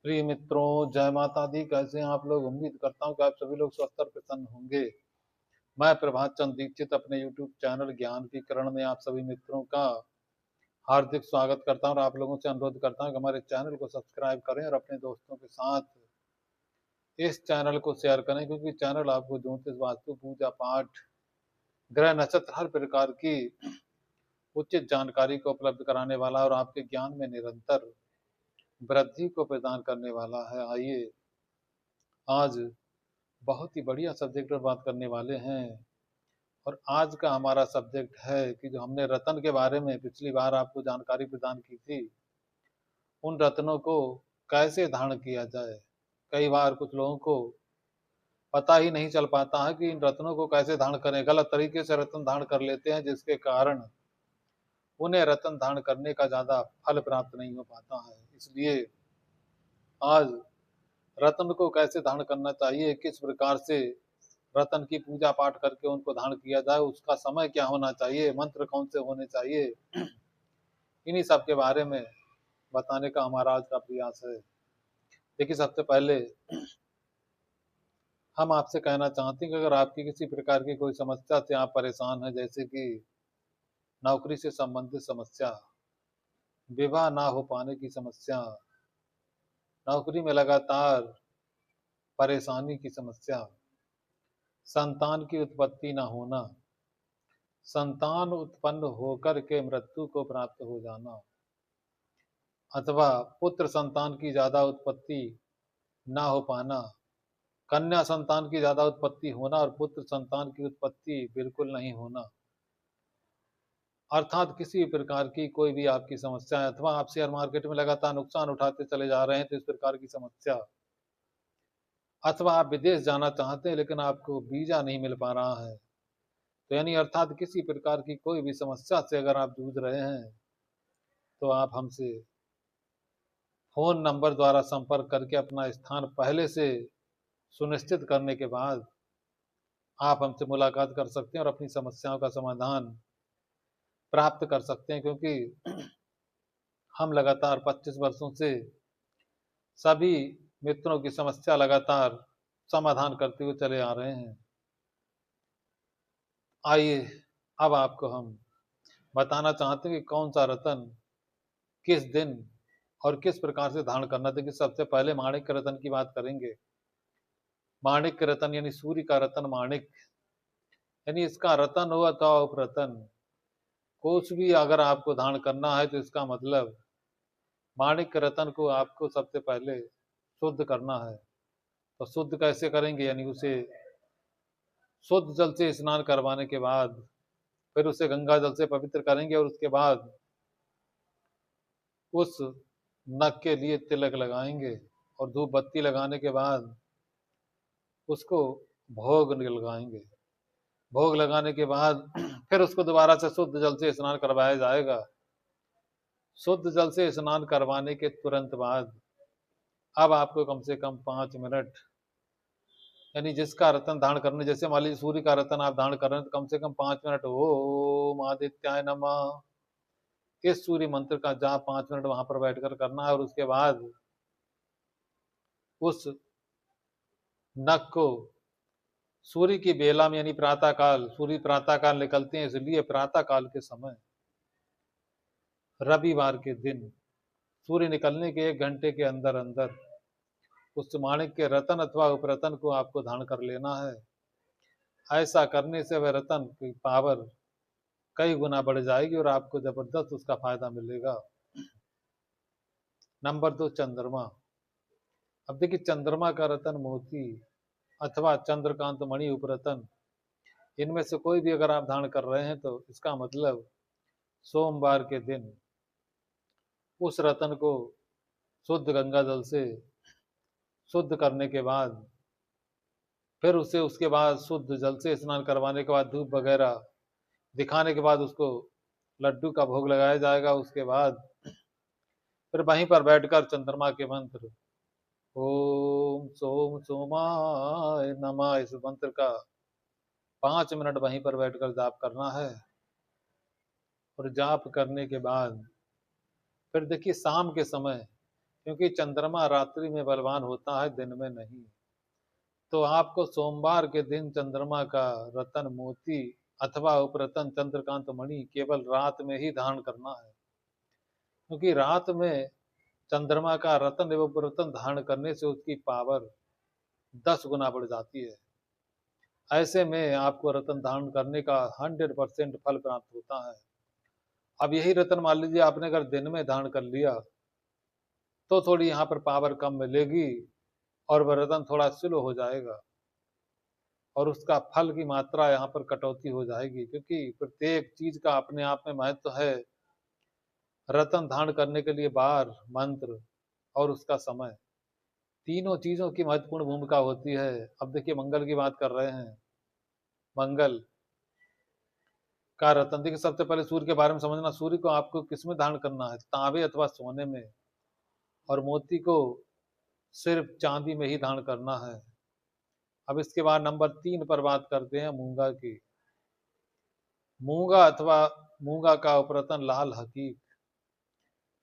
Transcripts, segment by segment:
प्रिय मित्रों, जय माता दी। कैसे हैं आप लोग? उम्मीद करता हूँ कि आप सभी लोग स्वस्थ और प्रसन्न होंगे। मैं प्रभात चंद्र दीक्षित अपने यूट्यूब चैनल ज्ञान की किरण में आप सभी मित्रों का हार्दिक स्वागत करता हूँ और आप लोगों से अनुरोध करता हूँ कि हमारे चैनल को सब्सक्राइब करें और अपने दोस्तों के साथ इस चैनल को शेयर करें, क्योंकि चैनल आपको ज्योतिष, वास्तु, पूजा पाठ, ग्रह नक्षत्र, हर प्रकार की उचित जानकारी को उपलब्ध कराने वाला और आपके ज्ञान में निरंतर वृद्धि को प्रदान करने वाला है। आइए आज बहुत ही बढ़िया सब्जेक्ट पर बात करने वाले हैं। और आज का हमारा सब्जेक्ट है कि जो हमने रत्न के बारे में पिछली बार आपको जानकारी प्रदान की थी, उन रत्नों को कैसे धारण किया जाए। कई बार कुछ लोगों को पता ही नहीं चल पाता है कि इन रत्नों को कैसे धारण करें। गलत तरीके से रत्न धारण कर लेते हैं, जिसके कारण उन्हें रत्न धारण करने का ज्यादा फल प्राप्त नहीं हो पाता है। इसलिए आज रत्न को कैसे धारण करना चाहिए, किस प्रकार से रतन की पूजा पाठ करके उनको धारण किया जाए, उसका समय क्या होना चाहिए, मंत्र कौन से होने चाहिए, इन्हीं सब के बारे में बताने का हमारा आज का प्रयास है। देखिए, सबसे पहले हम आपसे कहना चाहते हैं कि अगर आपकी किसी प्रकार की कोई समस्या से आप परेशान हैं, जैसे कि नौकरी से संबंधित समस्या, विवाह ना हो पाने की समस्या, नौकरी में लगातार परेशानी की समस्या, संतान की उत्पत्ति न होना, संतान उत्पन्न होकर के मृत्यु को प्राप्त हो जाना, अथवा पुत्र संतान की ज्यादा उत्पत्ति ना हो पाना, कन्या संतान की ज्यादा उत्पत्ति होना और पुत्र संतान की उत्पत्ति बिल्कुल नहीं होना, अर्थात किसी भी प्रकार की कोई भी आपकी समस्या है, अथवा आप शेयर मार्केट में लगातार नुकसान उठाते चले जा रहे हैं तो इस प्रकार की समस्या, अथवा आप विदेश जाना चाहते हैं लेकिन आपको वीजा नहीं मिल पा रहा है, तो यानी अर्थात किसी प्रकार की कोई भी समस्या से अगर आप जूझ रहे हैं तो आप हमसे फोन नंबर द्वारा संपर्क करके अपना स्थान पहले से सुनिश्चित करने के बाद आप हमसे मुलाकात कर सकते हैं और अपनी समस्याओं का समाधान प्राप्त कर सकते हैं, क्योंकि हम लगातार 25 वर्षों से सभी मित्रों की समस्या लगातार समाधान करते हुए चले आ रहे हैं। आइए अब आपको हम बताना चाहते हैं कि कौन सा रतन किस दिन और किस प्रकार से धारण करना। देखिए, सबसे पहले माणिक्य रतन की बात करेंगे। माणिक्य रतन यानी सूर्य का रतन माणिक, यानी इसका रतन हो अथवा उपरतन, कुछ भी अगर आपको धारण करना है तो इसका मतलब माणिक्य रतन को आपको सबसे पहले शुद्ध करना है। तो शुद्ध कैसे करेंगे, यानी उसे शुद्ध जल से स्नान करवाने के बाद फिर उसे गंगा जल से पवित्र करेंगे और उसके बाद उस नख के लिए तिलक लगाएंगे और धूप बत्ती लगाने के बाद उसको भोग लगाएंगे। भोग लगाने के बाद फिर उसको दोबारा से शुद्ध जल से स्नान करवाया जाएगा। शुद्ध जल से स्नान करवाने के तुरंत बाद अब आपको कम से कम 5 मिनट, यानी जिसका रतन धारण करने, जैसे मान लीजिए सूर्य का रतन आप धारण कर रहे हैं तो कम से कम 5 मिनट ओम आदित्याय नमः इस सूर्य मंत्र का जाप 5 मिनट वहां पर बैठकर करना है। और उसके बाद उस नख को सूर्य की बेला में, यानी प्रातः काल, सूर्य प्रातः काल निकलते हैं, इसलिए प्रातः काल के समय रविवार के दिन सूर्य निकलने के 1 घंटे के अंदर अंदर उस माणिक के रतन अथवा उपरतन को आपको धारण कर लेना है। ऐसा करने से वह रतन की पावर कई गुना बढ़ जाएगी और आपको जबरदस्त उसका फायदा मिलेगा। नंबर 2, चंद्रमा। अब देखिए, चंद्रमा का रतन मोती अथवा चंद्रकांत मणि उपरतन, इनमें से कोई भी अगर आप धारण कर रहे हैं तो इसका मतलब सोमवार के दिन उस रतन को शुद्ध गंगा जल से शुद्ध करने के बाद फिर उसे उसके बाद शुद्ध जल से स्नान करवाने के बाद धूप वगैरह दिखाने के बाद उसको लड्डू का भोग लगाया जाएगा। उसके बाद फिर वहीं पर बैठकर चंद्रमा के मंत्र ओम सोम सोमाय नमः इस मंत्र का 5 मिनट वहीं पर बैठकर जाप करना है। और जाप करने के बाद फिर देखिए, शाम के समय क्योंकि चंद्रमा रात्रि में बलवान होता है, दिन में नहीं। तो आपको सोमवार के दिन चंद्रमा का रतन मोती अथवा उपरतन चंद्रकांत मणि केवल रात में ही धारण करना है, क्योंकि रात में चंद्रमा का रतन एवं उपरतन धारण करने से उसकी पावर 10 गुना बढ़ जाती है। ऐसे में आपको रतन धारण करने का 100% फल प्राप्त होता है। अब यही रतन मान लीजिए आपने अगर दिन में धारण कर लिया तो थोड़ी यहाँ पर पावर कम मिलेगी और वह रतन थोड़ा स्लो हो जाएगा और उसका फल की मात्रा यहाँ पर कटौती हो जाएगी, क्योंकि प्रत्येक चीज का अपने आप में महत्व है। रतन धारण करने के लिए बार, मंत्र और उसका समय, तीनों चीजों की महत्वपूर्ण भूमिका होती है। अब देखिए मंगल की बात कर रहे हैं। मंगल का रतन, देखिए सबसे पहले सूर्य के बारे में समझना। सूर्य को आपको किसमें धारण करना है? तांबे अथवा सोने में। और मोती को सिर्फ चांदी में ही धारण करना है। अब इसके बाद नंबर 3 पर बात करते हैं मूंगा की। मूंगा अथवा मूंगा का उपरतन लाल हकीक।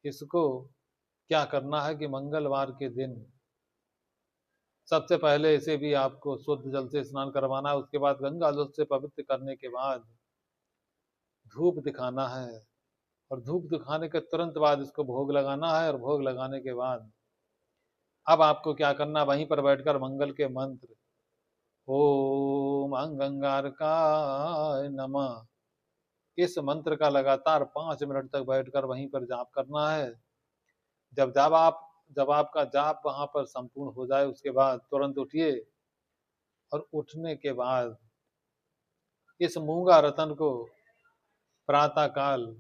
इसको क्या करना है कि मंगलवार के दिन सबसे पहले इसे भी आपको शुद्ध जल से स्नान करवाना है। उसके बाद गंगा जल से पवित्र करने के बाद धूप दिखाना है और धूप दिखाने के तुरंत बाद इसको भोग लगाना है। और भोग लगाने के बाद अब आपको क्या करना, वहीं पर बैठकर मंगल के मंत्र ओम अंगारकाय नमः, इस मंत्र का लगातार 5 मिनट तक बैठकर वहीं पर जाप करना है। जब आपका जाप वहां पर संपूर्ण हो जाए उसके बाद तुरंत उठिए और उठने के बाद इस मूंगा रतन को प्रातः काल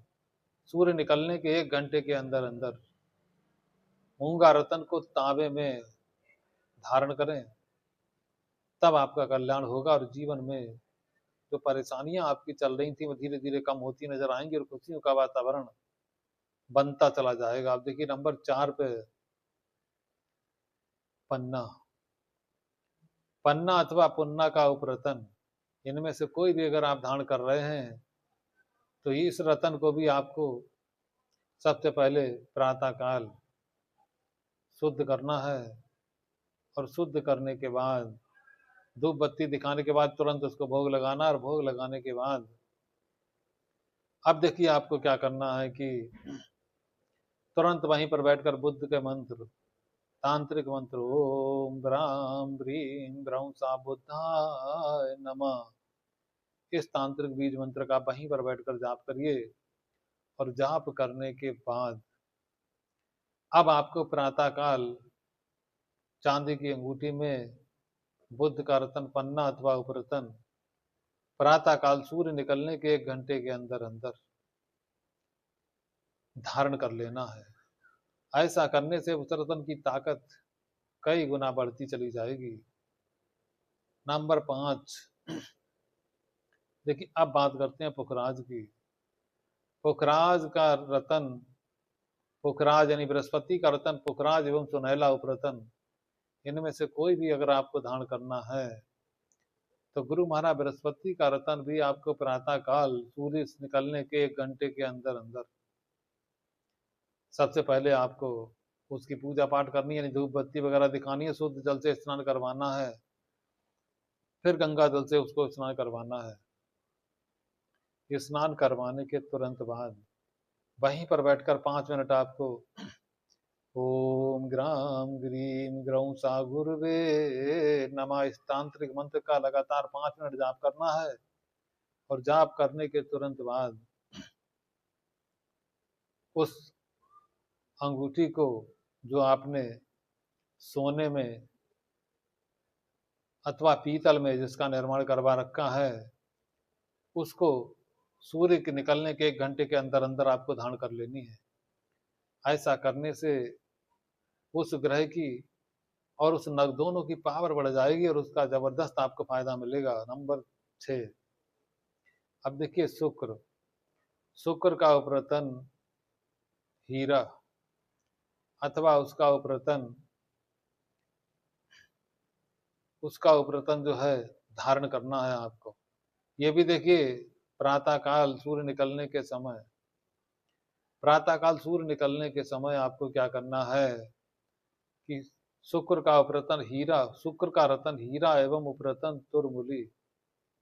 सूर्य निकलने के 1 घंटे के अंदर अंदर मूंगा रतन को तांबे में धारण करें। तब आपका कल्याण होगा और जीवन में जो परेशानियां आपकी चल रही थी वो धीरे धीरे कम होती नजर आएंगी और खुशियों का वातावरण बनता चला जाएगा। आप देखिए नंबर 4 पे पन्ना। पन्ना अथवा पुन्ना का उपरतन, इनमें से कोई भी अगर आप धारण कर रहे हैं तो इस रतन को भी आपको सबसे पहले प्रातः काल शुद्ध करना है। और शुद्ध करने के बाद धूप बत्ती दिखाने के बाद तुरंत उसको भोग लगाना। और भोग लगाने के बाद अब देखिए आपको क्या करना है कि तुरंत वहीं पर बैठकर बुद्ध के मंत्र, तांत्रिक मंत्र ओम ग्राम ब्रीम ग्रौं सा बुद्धाय नमः, इस तांत्रिक बीज मंत्र का वहीं पर बैठकर जाप करिए। और जाप करने के बाद अब आपको प्रातः काल चांदी की अंगूठी में बुद्ध का रतन पन्ना अथवा उपरतन प्रातः काल सूर्य निकलने के 1 घंटे के अंदर अंदर धारण कर लेना है। ऐसा करने से उस रतन की ताकत कई गुना बढ़ती चली जाएगी। नंबर 5, देखिए अब बात करते हैं पुखराज की। पुखराज का रतन, पुखराज यानी बृहस्पति का रतन पुखराज एवं सुनहला उपरतन, इनमें से कोई भी अगर आपको धारण करना है तो गुरु महाराज बृहस्पति का रतन भी आपको प्रातः काल सूर्य निकलने के 1 घंटे के अंदर अंदर सबसे पहले आपको उसकी पूजा पाठ करनी है, यानी धूप बत्ती वगैरह दिखानी है, शुद्ध जल से स्नान करवाना है, फिर गंगा जल से उसको स्नान करवाना है। स्नान करवाने के तुरंत बाद वहीं पर बैठकर 5 मिनट आपको ओम ग्राम ग्रीम ग्रौं सा गुरुवे नमः, इस तांत्रिक मंत्र का लगातार 5 मिनट जाप करना है। और जाप करने के तुरंत बाद उस अंगूठी को जो आपने सोने में अथवा पीतल में जिसका निर्माण करवा रखा है उसको सूर्य के निकलने के 1 घंटे के अंदर अंदर आपको धारण कर लेनी है। ऐसा करने से उस ग्रह की और उस नग दोनों की पावर बढ़ जाएगी और उसका जबरदस्त आपको फायदा मिलेगा। नंबर 6, अब देखिए शुक्र। शुक्र का उपरतन हीरा अथवा उसका उपरतन जो है धारण करना है आपको। ये भी देखिए प्रातः काल सूर्य निकलने के समय, प्रातः काल सूर्य निकलने के समय आपको क्या करना है कि शुक्र का रतन हीरा एवं उपरतन तुरमुली,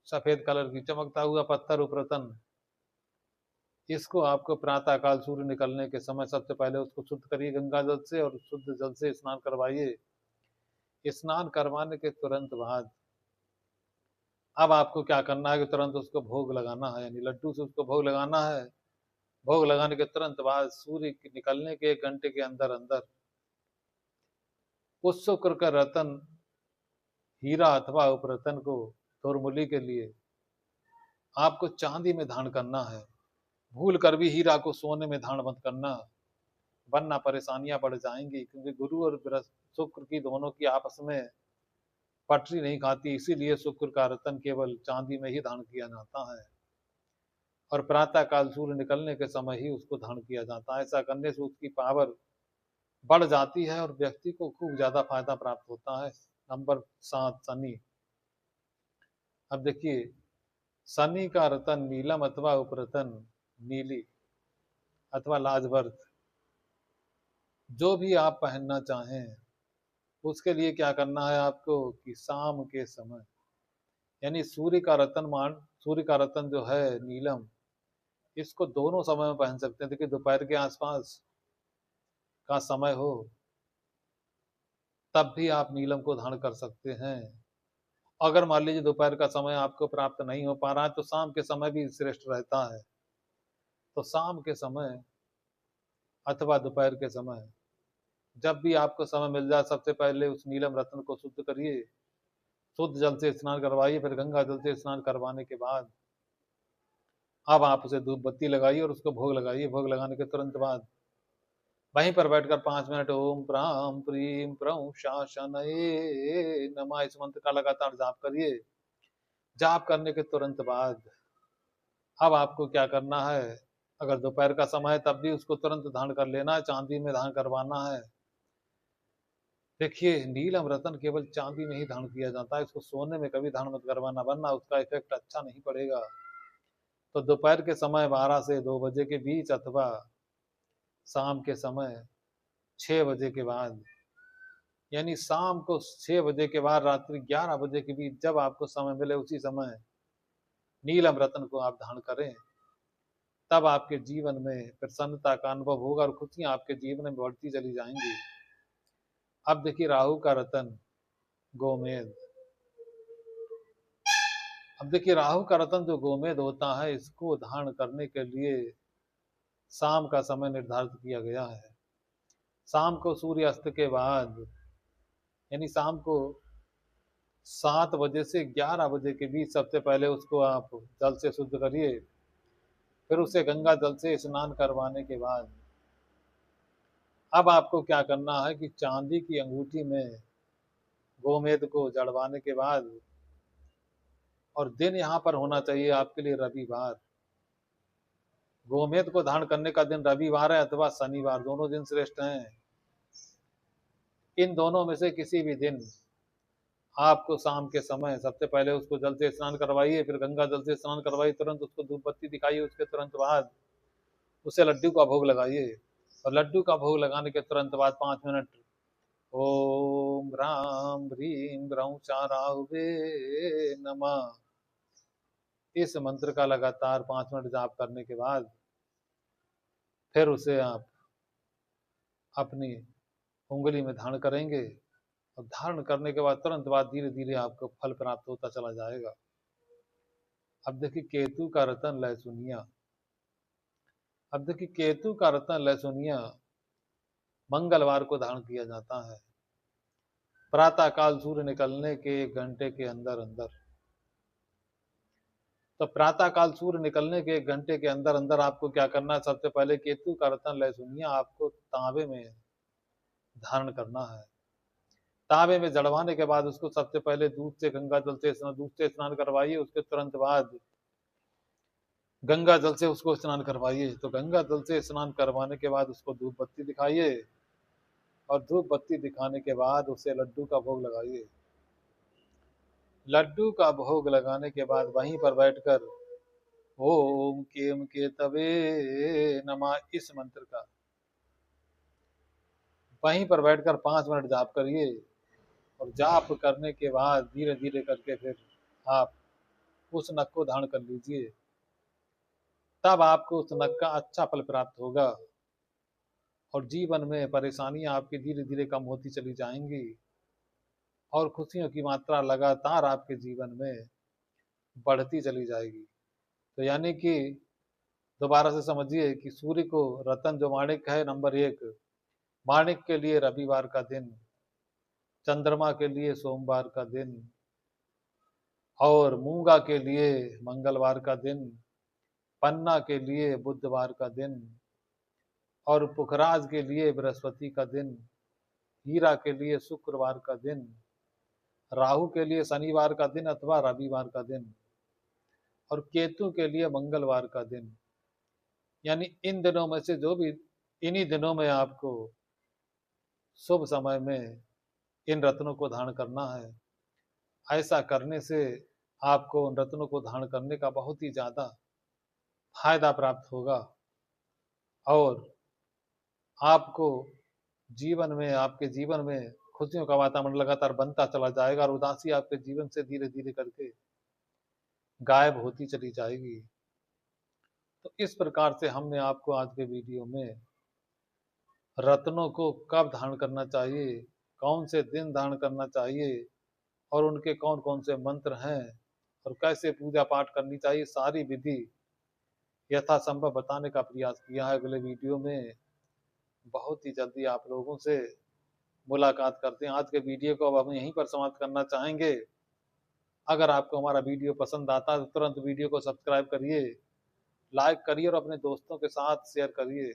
सफेद कलर की चमकता हुआ पत्थर उपरतन, इसको आपको प्रातः काल सूर्य निकलने के समय सबसे पहले उसको शुद्ध करिए गंगा जल से और शुद्ध जल से स्नान करवाइए। स्नान करवाने के तुरंत बाद अब आपको क्या करना है कि तुरंत उसको भोग लगाना है, यानी लड्डू से उसको भोग लगाना है। भोग लगाने के तुरंत बाद सूर्य के निकलने के 1 घंटे के अंदर अंदर उस शुक्र का रतन हीरा अथवा उपरतन को तोरमुली के लिए आपको चांदी में धारण करना है। भूल कर भी हीरा को सोने में धारण मत करना, वरना परेशानियां बढ़ जाएंगी, क्योंकि गुरु और शुक्र की दोनों की आपस में पटरी नहीं खाती, इसीलिए शुक्र का रतन केवल चांदी में ही धारण किया जाता है और प्रातः काल सूर्य निकलने के समय ही उसको धारण किया जाता है। ऐसा करने से उसकी पावर बढ़ जाती है और व्यक्ति को खूब ज्यादा फायदा प्राप्त होता है। नंबर 7, शनि। अब देखिए, शनि का रतन नीलम अथवा उपरतन नीली अथवा लाजवर्त, जो भी आप पहनना चाहें, उसके लिए क्या करना है आपको कि शाम के समय, यानी सूर्य का रतन जो है नीलम, इसको दोनों समय में पहन सकते हैं। देखिए, दोपहर के आसपास का समय हो तब भी आप नीलम को धारण कर सकते हैं। अगर मान लीजिए दोपहर का समय आपको प्राप्त नहीं हो पा रहा है तो शाम के समय भी श्रेष्ठ रहता है। तो शाम के समय अथवा दोपहर के समय जब भी आपको समय मिल जाए, सबसे पहले उस नीलम रत्न को शुद्ध करिए, शुद्ध जल से स्नान करवाइए। फिर गंगा जल से स्नान करवाने के बाद अब आप उसे धूप बत्ती लगाइए और उसको भोग लगाइए। भोग लगाने के तुरंत बाद वहीं पर बैठकर 5 मिनट ओम प्राम प्रीम प्रं शासनये नमः इस मंत्र का लगातार जाप करिए। जाप करने के तुरंत बाद अब आपको क्या करना है, अगर दोपहर का समय है तब भी उसको तुरंत धारण कर लेना है, चांदी में धारण करवाना है। देखिए, नीलम रतन केवल चांदी में ही धारण किया जाता है, इसको सोने में कभी धारण मत करवाना, वरना उसका इफेक्ट अच्छा नहीं पड़ेगा। तो दोपहर के समय 12 से 2 बजे के बीच अथवा शाम के समय 6 बजे के बाद, यानी शाम को 6 बजे के बाद रात्रि 11 बजे के बीच जब आपको समय मिले उसी समय नीलम रत्न को आप धारण करें। तब आपके जीवन में प्रसन्नता का अनुभव होगा और खुशियां आपके जीवन में बढ़ती चली जाएंगी। अब देखिए, राहु का रतन गोमेद। अब देखिए, राहु का रतन जो गोमेद होता है, इसको धारण करने के लिए शाम का समय निर्धारित किया गया है। शाम को सूर्य अस्त के बाद, यानी शाम को 7 बजे से 11 बजे के बीच सबसे पहले उसको आप जल से शुद्ध करिए। फिर उसे गंगा जल से स्नान करवाने के बाद अब आपको क्या करना है कि चांदी की अंगूठी में गोमेद को जड़वाने के बाद, और दिन यहाँ पर होना चाहिए आपके लिए रविवार। गोमेद को धारण करने का दिन रविवार है अथवा शनिवार, दोनों दिन श्रेष्ठ हैं। इन दोनों में से किसी भी दिन आपको शाम के समय सबसे पहले उसको जल से स्नान करवाइए, फिर गंगा जल से स्नान करवाइए, तुरंत उसको धूप बत्ती दिखाइए। उसके तुरंत बाद उसे लड्डू का भोग लगाइए और लड्डू का भोग लगाने के तुरंत बाद 5 मिनट ओम ह्राम ह्रीम ह्रौं नमः इस मंत्र का लगातार 5 मिनट जाप करने के बाद फिर उसे आप अपनी उंगली में धारण करेंगे और धारण करने के बाद तुरंत बाद धीरे धीरे आपको फल प्राप्त होता चला जाएगा। अब देखिए, केतु का रतन लहसुनिया। अब देखिए, केतु का रतन लहसुनिया मंगलवार को धारण किया जाता है, प्रातः काल सूर्य निकलने के 1 घंटे के अंदर अंदर। तो प्रातः काल सूर्य निकलने के 1 घंटे के अंदर अंदर आपको क्या करना है, सबसे पहले केतु का रतन लहसुनिया आपको तांबे में धारण करना है। तांबे में जड़वाने के बाद उसको सबसे पहले दूध से स्नान करवाइए। उसके तुरंत बाद गंगा जल से उसको स्नान करवाइए। तो गंगा जल से स्नान करवाने के बाद उसको धूप बत्ती दिखाइए और धूप बत्ती दिखाने के बाद उसे लड्डू का भोग लगाइए। लड्डू का भोग लगाने के बाद वहीं पर बैठकर ओम केम केतवे नमः इस मंत्र का वहीं पर बैठकर 5 मिनट जाप करिए और जाप करने के बाद धीरे धीरे करके फिर आप उस नख को धारण कर लीजिए। तब आपको उस नख का अच्छा फल प्राप्त होगा और जीवन में परेशानियां आपकी धीरे धीरे कम होती चली जाएंगी और खुशियों की मात्रा लगातार आपके जीवन में बढ़ती चली जाएगी। तो यानी कि दोबारा से समझिए कि सूर्य को रतन जो माणिक है नंबर 1, माणिक के लिए रविवार का दिन, चंद्रमा के लिए सोमवार का दिन और मूंगा के लिए मंगलवार का दिन, पन्ना के लिए बुधवार का दिन और पुखराज के लिए बृहस्पति का दिन, हीरा के लिए शुक्रवार का दिन, राहु के लिए शनिवार का दिन अथवा रविवार का दिन और केतु के लिए मंगलवार का दिन। यानी इन दिनों में से जो भी इन्हीं दिनों में आपको शुभ समय में इन रत्नों को धारण करना है। ऐसा करने से आपको उन रत्नों को धारण करने का बहुत ही ज्यादा फायदा प्राप्त होगा और आपको आपके जीवन में खुशियों का वातावरण लगातार बनता चला जाएगा और उदासी आपके जीवन से धीरे धीरे करके गायब होती चली जाएगी। तो इस प्रकार से हमने आपको आज के वीडियो में रत्नों को कब धारण करना चाहिए, कौन से दिन धारण करना चाहिए और उनके कौन कौन से मंत्र हैं और कैसे पूजा पाठ करनी चाहिए, सारी विधि यथासंभव बताने का प्रयास किया है। अगले वीडियो में बहुत ही जल्दी आप लोगों से मुलाकात करते हैं। आज के वीडियो को अब हम यहीं पर समाप्त करना चाहेंगे। अगर आपको हमारा वीडियो पसंद आता है तो तुरंत वीडियो को सब्सक्राइब करिए, लाइक करिए और अपने दोस्तों के साथ शेयर करिए।